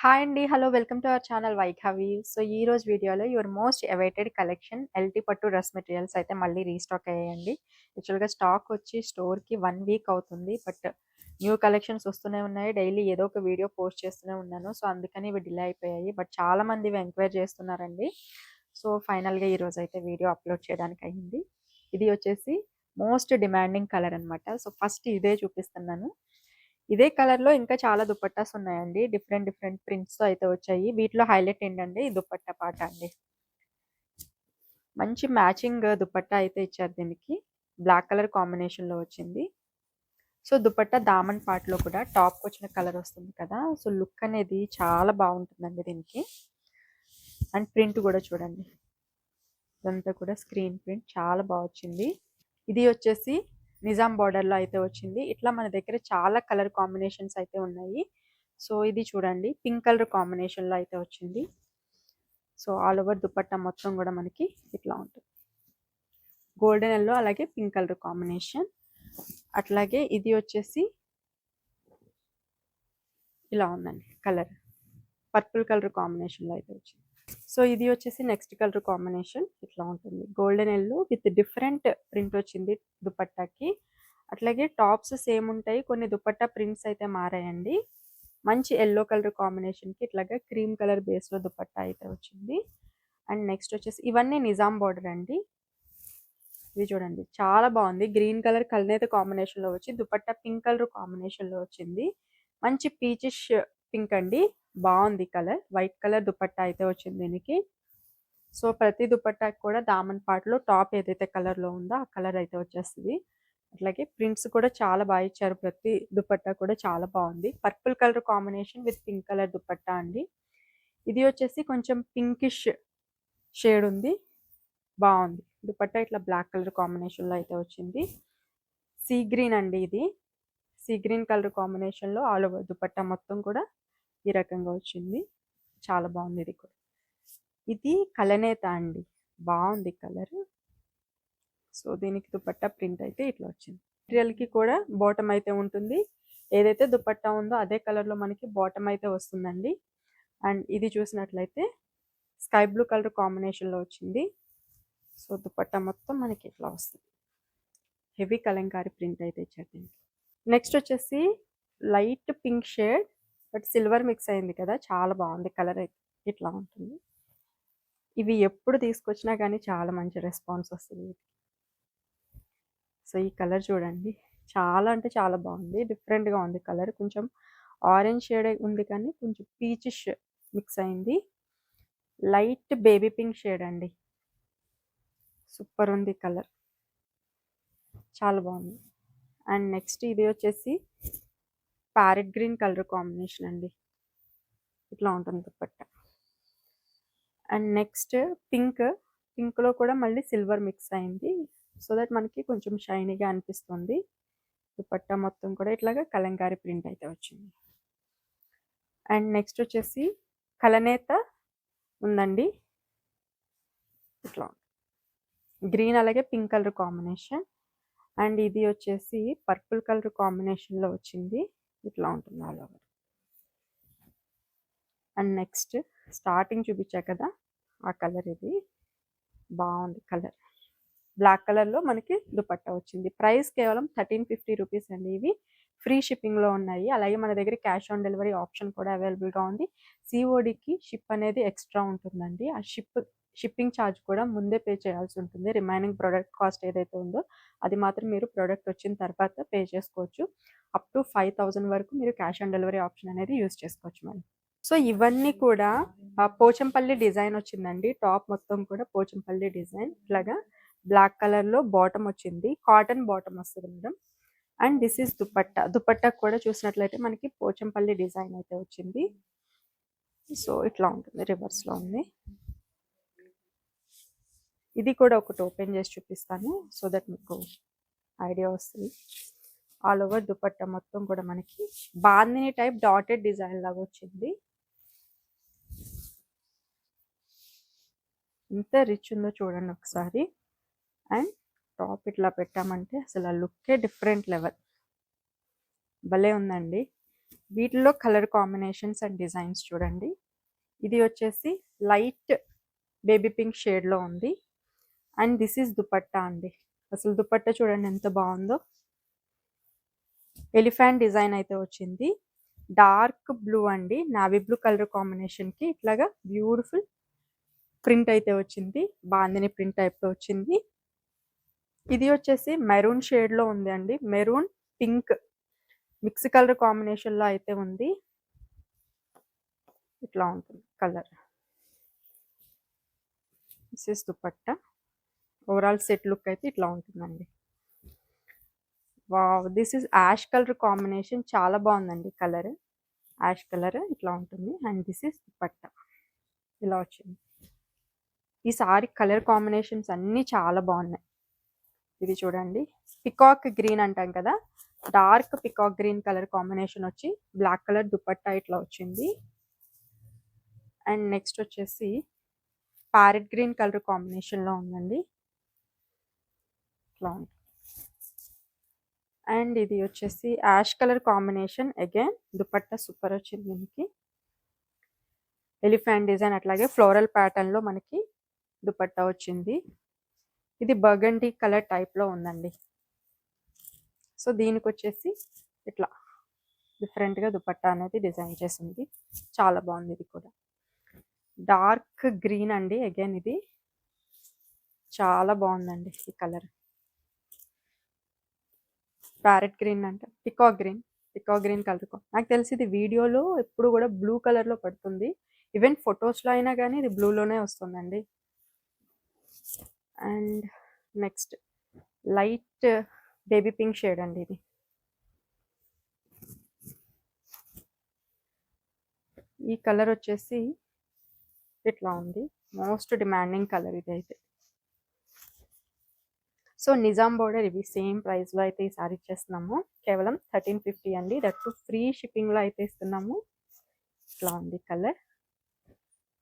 Hi అండి. Hello. Welcome to our channel Vaikhavi. So, ఈ రోజు వీడియోలో your most awaited collection LT పట్టు డ్రెస్ మెటీరియల్స్ అయితే మళ్ళీ రీస్టాక్ అయ్యాయండి. యాక్చువల్‌గా స్టాక్ వచ్చి స్టోర్‌కి 1 వీక్ అవుతుంది. బట్ న్యూ కలెక్షన్స్ వస్తూనే ఉన్నాయి. డైలీ ఏదో ఒక వీడియో పోస్ట్ చేస్తూనే ఉన్నాను. సో, అందుకని ఇవి డిలే అయిపోయాయి. బట్ చాలామంది ఇవి ఎంక్వైరీ చేస్తున్నారండి. సో, ఫైనల్‌గా ఈరోజు అయితే వీడియో అప్లోడ్ చేయడానికి అయింది. ఇది వచ్చేసి మోస్ట్ డిమాండింగ్ కలర్ అనమాట. సో, ఫస్ట్ ఇదే చూపిస్తున్నాను. ఇదే కలర్‌లో ఇంకా చాలా దుపట్టాస్ ఉన్నాయండి. డిఫరెంట్ డిఫరెంట్ ప్రింట్స్‌తో అయితే వచ్చాయి. వీటిలో హైలైట్ ఏంటంటే ఈ దుపట్టా పార్ట్ అండి. మంచి మ్యాచింగ్ దుపట్టా అయితే ఇచ్చారు దీనికి. బ్లాక్ కలర్ కాంబినేషన్‌లో వచ్చింది. సో, దుపట్టా దామన్ పార్ట్‌లో కూడా టాప్‌కొచ్చిన కలర్ వస్తుంది కదా! సో, లుక్ అనేది చాలా బాగుంటుందండి దీనికి. అండ్ ప్రింట్ కూడా చూడండి. ఇదంతా కూడా స్క్రీన్ ప్రింట్ చాలా వచ్చింది. ఇది వచ్చేసి నిజాం బార్డర్‌లో అయితే వచ్చింది. ఇట్లా మన దగ్గర చాలా కలర్ కాంబినేషన్స్ అయితే ఉన్నాయి. సో, ఇది చూడండి పింక్ కలర్ కాంబినేషన్‌లో అయితే వచ్చింది. సో, ఆల్ ఓవర్ దుపట్టా మొత్తం కూడా మనకి ఇట్లా ఉంటుంది. గోల్డెన్ యెల్లో అలాగే పింక్ కలర్ కాంబినేషన్. అట్లాగే ఇది వచ్చేసి ఇలా ఉందండి కలర్. పర్పుల్ కలర్ కాంబినేషన్‌లో అయితే వచ్చింది. సో, ఇది వచ్చేసి నెక్స్ట్ కలర్ కాంబినేషన్ ఇట్లా ఉంటుంది. Golden yellow with different print వచ్చింది దుపట్టాకి. అట్లాగే టాప్స్ సేమ్ ఉంటాయి. కొన్ని దుపట్టా ప్రింట్స్ అయితే మారాయండి. మంచి యెల్లో కలర్ కాంబినేషన్‌కి ఇట్లాగా క్రీమ్ కలర్ బేస్‌లో దుపట్టా అయితే వచ్చింది. అండ్ నెక్స్ట్ వచ్చేసి ఇవన్నీ నిజాం బార్డర్ అండి. ఇది చూడండి చాలా బాగుంది. గ్రీన్ కలర్ కల్నేత కాంబినేషన్‌లో వచ్చి దుపట్టా పింక్ కలర్ కాంబినేషన్‌లో వచ్చింది. మంచి పీచిష్ పింక్ అండి. బాగుంది కలర్. వైట్ కలర్ దుపట్టా అయితే వచ్చింది దీనికి. సో, ప్రతి దుపట్టాకి కూడా దామన్ పార్ట్‌లో టాప్ ఏదైతే కలర్‌లో ఉందో ఆ కలర్ అయితే వచ్చేస్తది. అట్లాగే ప్రింట్స్ కూడా చాలా ఇచ్చారు. ప్రతి దుపట్టా కూడా చాలా బాగుంది. Purple colour combination with pink colour dupatta అండి. ఇది వచ్చేసి కొంచెం పింకిష్ షేడ్ ఉంది. బాగుంది. దుపట్టా ఇట్లా బ్లాక్ కలర్ కాంబినేషన్‌లో అయితే వచ్చింది. సీ గ్రీన్ అండి ఇది. సీ గ్రీన్ కలర్ కాంబినేషన్‌లో ఆల్ ఓవర్ దుపట్టా మొత్తం కూడా ఈ రకంగా వచ్చింది. చాలా బాగుంది ఇది కూడా. ఇది కలనేత అండి. బాగుంది కలర్. సో, దీనికి దుపట్టా ప్రింట్ అయితే ఇట్లా వచ్చింది. మెటీరియల్‌కి కూడా బాటమ్ అయితే ఉంటుంది. ఏదైతే దుపట్టా ఉందో అదే కలర్‌లో మనకి బాటమ్ అయితే వస్తుందండి. అండ్ ఇది చూసినట్లయితే స్కై బ్లూ కలర్ కాంబినేషన్‌లో వచ్చింది. సో, దుపట్టా మొత్తం మనకి ఇట్లా వస్తుంది. హెవీ కలంకారీ ప్రింట్ అయితే ఇచ్చారు దీనికి. నెక్స్ట్ వచ్చేసి light pink shade but silver mix అయింది కదా! చాలా బాగుంది కలర్ అయితే. ఇట్లా ఉంటుంది. ఇవి ఎప్పుడు తీసుకొచ్చినా కానీ చాలా మంచి రెస్పాన్స్ వస్తుంది. సో, ఈ కలర్ చూడండి. చాలా అంటే చాలా బాగుంది. డిఫరెంట్‌గా ఉంది కలర్. కొంచెం ఆరెంజ్ షేడ్ ఉంది కానీ కొంచెం పీచిష్ మిక్స్ అయింది. లైట్ బేబీ పింక్ షేడ్ అండి. సూపర్ ఉంది కలర్. చాలా బాగుంది. అండ్ నెక్స్ట్ ఇది వచ్చేసి ప్యారెట్ గ్రీన్ కలర్ కాంబినేషన్ అండి. ఇట్లా ఉంటుంది దుపట్టా. And next pink. పింక్‌లో కూడా మళ్ళీ సిల్వర్ మిక్స్ అయింది. సో దట్ మనకి కొంచెం షైనీగా అనిపిస్తుంది. దుపట్టా మొత్తం కూడా ఇట్లాగా కలంకారీ ప్రింట్ అయితే వచ్చింది. అండ్ నెక్స్ట్ వచ్చేసి కలనేత ఉందండి. ఇట్లా గ్రీన్ అలాగే పింక్ కలర్ కాంబినేషన్. అండ్ ఇది వచ్చేసి పర్పుల్ కలర్ కాంబినేషన్‌లో వచ్చింది. ఇట్లా ఉంటుంది all over. And next starting చూపించా కదా! ఆ కలర్ ఇది. బాగుంది కలర్. బ్లాక్ కలర్‌లో మనకి దుపట్టా వచ్చింది. ప్రైస్ కేవలం 1350 రూపీస్ అండి ఇవి. ఫ్రీ షిప్పింగ్‌లో ఉన్నాయి. అలాగే మన దగ్గర క్యాష్ ఆన్ డెలివరీ ఆప్షన్ కూడా అవైలబుల్‌గా ఉంది. సీఓడీకి షిప్ అనేది ఎక్స్ట్రా ఉంటుందండి. ఆ షిప్పింగ్ ఛార్జ్ కూడా ముందే పే చేయాల్సి ఉంటుంది. రిమైనింగ్ ప్రొడక్ట్ కాస్ట్ ఏదైతే ఉందో అది మాత్రం మీరు ప్రొడక్ట్ వచ్చిన తర్వాత పే చేసుకోవచ్చు. అప్ టు 5000 వరకు మీరు క్యాష్ ఆన్ డెలివరీ ఆప్షన్ అనేది యూజ్ చేసుకోవచ్చు మేడం. సో, ఇవన్నీ కూడా పోచంపల్లి డిజైన్ వచ్చిందండి. టాప్ మొత్తం కూడా పోచంపల్లి డిజైన్. ఇట్లాగా బ్లాక్ కలర్‌లో బాటమ్ వచ్చింది. కాటన్ బాటమ్ వస్తది madam. And this is dupatta. Dupatta కూడా చూసినట్లయితే మనకి పోచంపల్లి డిజైన్ అయితే వచ్చింది. సో, ఇట్లా ఉంటుంది. రివర్స్‌లో ఉంది. ఇది కూడా ఒకటి ఓపెన్ చేసి చూపిస్తాను. సో దట్ మీకు ఐడియా వస్తుంది. ఆల్ ఓవర్ దుపట్టా మొత్తం కూడా మనకి బాందిని టైప్ డాటెడ్ డిజైన్ లాగా వచ్చింది. ఎంత రిచ్ ఉందో చూడండి ఒకసారి. అండ్ టాప్ ఇట్లా పెట్టామంటే అసలు ఆ లుక్కే డిఫరెంట్ లెవెల్. భలే ఉందండి. వీటిలో కలర్ కాంబినేషన్స్ అండ్ డిజైన్స్ చూడండి. ఇది వచ్చేసి లైట్ బేబీ పింక్ షేడ్లో ఉంది. అండ్ దిస్ ఈజ్ దుపట్టా అండి. అసలు దుపట్టా చూడండి ఎంత బాగుందో. ఎలిఫెంట్ డిజైన్ అయితే వచ్చింది. డార్క్ బ్లూ అండి, నావీ బ్లూ కలర్ కాంబినేషన్కి ఇట్లాగా బ్యూటిఫుల్ ప్రింట్ అయితే వచ్చింది. బాందిని ప్రింట్ టైప్లో వచ్చింది. ఇది వచ్చేసి మెరూన్ షేడ్లో ఉంది అండి. మెరూన్ పింక్ మిక్స్ కలర్ కాంబినేషన్లో అయితే ఉంది. ఇట్లా ఉంటుంది colour. This is dupatta. Overall set look అయితే ఇట్లా ఉంటుందండి. Wow, this is ash colour combination. చాలా బాగుందండి కలర్. యాష్ కలర్ ఇట్లా ఉంటుంది. అండ్ దిస్ ఇస్ దుపట్టా ఇలా వచ్చింది. ఈ సారీ కలర్ కాంబినేషన్స్ అన్నీ చాలా బాగున్నాయి. ఇది చూడండి, పికాక్ గ్రీన్ అంటాం కదా, dark peacock green colour combination వచ్చి బ్లాక్ కలర్ దుపట్టా ఇట్లా వచ్చింది. అండ్ నెక్స్ట్ వచ్చేసి ప్యారెట్ గ్రీన్ కలర్ కాంబినేషన్లో ఉందండి. ఇట్లా ఉంది. అండ్ ఇది వచ్చేసి ash colour combination. Again dupatta super వచ్చింది. దీనికి ఎలిఫెంట్ డిజైన్ అట్లాగే ఫ్లోరల్ ప్యాటర్న్లో మనకి దుపట్టా వచ్చింది. ఇది బర్గండీ కలర్ టైప్లో ఉందండి. సో దీనికి వచ్చేసి ఇట్లా డిఫరెంట్గా దుపట్టా అనేది డిజైన్ చేసింది. చాలా బాగుంది. ఇది కూడా డార్క్ గ్రీన్ అండి. అగైన్ ఇది చాలా బాగుందండి. ఈ కలర్ ప్యారెట్ గ్రీన్ అంటే పికాక్ గ్రీన్ కలర్. నాకు తెలిసి ఇది వీడియోలో ఎప్పుడు కూడా బ్లూ కలర్లో పడుతుంది. ఈవెన్ ఫొటోస్లో అయినా కానీ ఇది బ్లూలోనే వస్తుందండి. And next light baby pink shade అండి. ఇది ఈ కలర్ వచ్చేసి ఇట్లా ఉంది. మోస్ట్ డిమాండింగ్ కలర్ ఇది అయితే. సో నిజాం బోర్డర్ ఇవి సేమ్ ప్రైస్లో అయితే ఈ సారీ ఇచ్చేస్తున్నాము. కేవలం 1350 అండి. దట్టు ఫ్రీ షిప్పింగ్లో అయితే ఇస్తున్నాము. ఇట్లా ఉంది కలర్.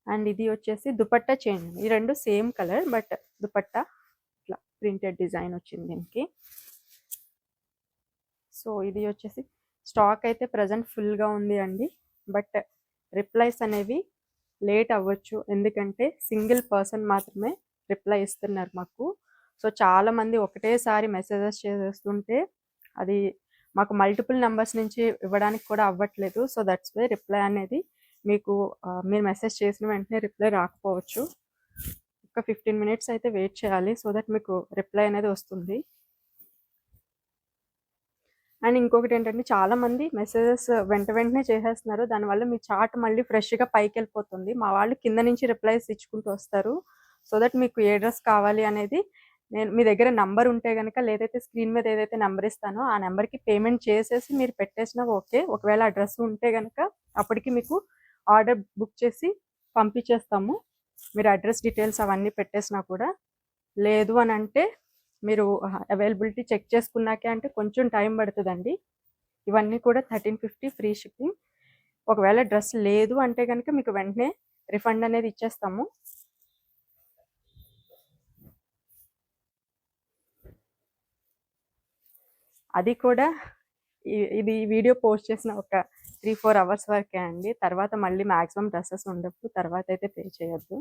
అండ్ ఇది వచ్చేసి దుపట్టా చేంజ్. ఈ రెండు సేమ్ కలర్ బట్ దుపట్టా ఇట్లా ప్రింటెడ్ డిజైన్ వచ్చింది దీనికి. సో ఇది వచ్చేసి స్టాక్ అయితే ప్రజెంట్ ఫుల్గా ఉంది అండి. బట్ రిప్లైస్ అనేవి లేట్ అవ్వచ్చు, ఎందుకంటే సింగిల్ పర్సన్ మాత్రమే రిప్లై ఇస్తున్నారు మాకు. సో చాలామంది ఒకటేసారి మెసేజెస్ చేసేస్తుంటే అది మాకు మల్టిపుల్ నెంబర్స్ నుంచి ఇవ్వడానికి కూడా అవ్వట్లేదు. సో దట్స్ వై రిప్లై అనేది మీకు మీరు మెసేజ్ చేసిన వెంటనే రిప్లై రాకపోవచ్చు. ఒక 15 minutes అయితే వెయిట్ చేయాలి. సో దట్ మీకు రిప్లై అనేది వస్తుంది. అండ్ ఇంకొకటి ఏంటంటే చాలామంది మెసేజెస్ వెంటనే చేసేస్తున్నారు. దానివల్ల మీ చార్ట్ మళ్ళీ ఫ్రెష్గా పైకి వెళ్ళిపోతుంది. మా వాళ్ళు కింద నుంచి రిప్లైస్ ఇచ్చుకుంటూ వస్తారు. సో దట్ మీకు ఏ డ్రెస్ కావాలి అనేది నేను మీ దగ్గర నంబర్ ఉంటే కనుక, లేదైతే స్క్రీన్ మీద ఏదైతే నెంబర్ ఇస్తానో ఆ నెంబర్కి పేమెంట్ చేసేసి మీరు పెట్టేసినా ఓకే. ఒకవేళ ఆ డ్రెస్ ఉంటే కనుక అప్పటికి మీకు ఆర్డర్ బుక్ చేసి పంపించేస్తాము. మీరు అడ్రస్ డీటెయిల్స్ అవన్నీ పెట్టేసినా కూడా. లేదు అని అంటే మీరు అవైలబిలిటీ చెక్ చేసుకున్నాకే అంటే కొంచెం టైం పడుతుందండి. ఇవన్నీ కూడా 1350 ఫ్రీ షిప్పింగ్. ఒకవేళ డ్రెస్ లేదు అంటే కనుక మీకు వెంటనే రిఫండ్ అనేది ఇచ్చేస్తాము. అది కూడా ఇది వీడియో పోస్ట్ చేసిన ఒక 3-4 అవర్స్ వరకే అండి. తర్వాత మళ్ళీ మ్యాక్సిమం డ్రెస్సెస్ ఉండవు. తర్వాత అయితే పే చేయొద్దు.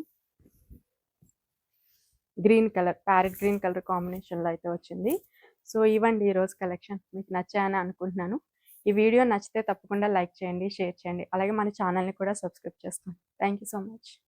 Green colour, parrot green colour కాంబినేషన్లో అయితే వచ్చింది. సో ఇవ్వండి ఈరోజు కలెక్షన్. మీకు నచ్చాయని అనుకుంటున్నాను. ఈ వీడియో నచ్చితే తప్పకుండా లైక్ చేయండి, షేర్ చేయండి. అలాగే మన ఛానల్ని కూడా సబ్స్క్రైబ్ చేసుకోండి. Thank you so much.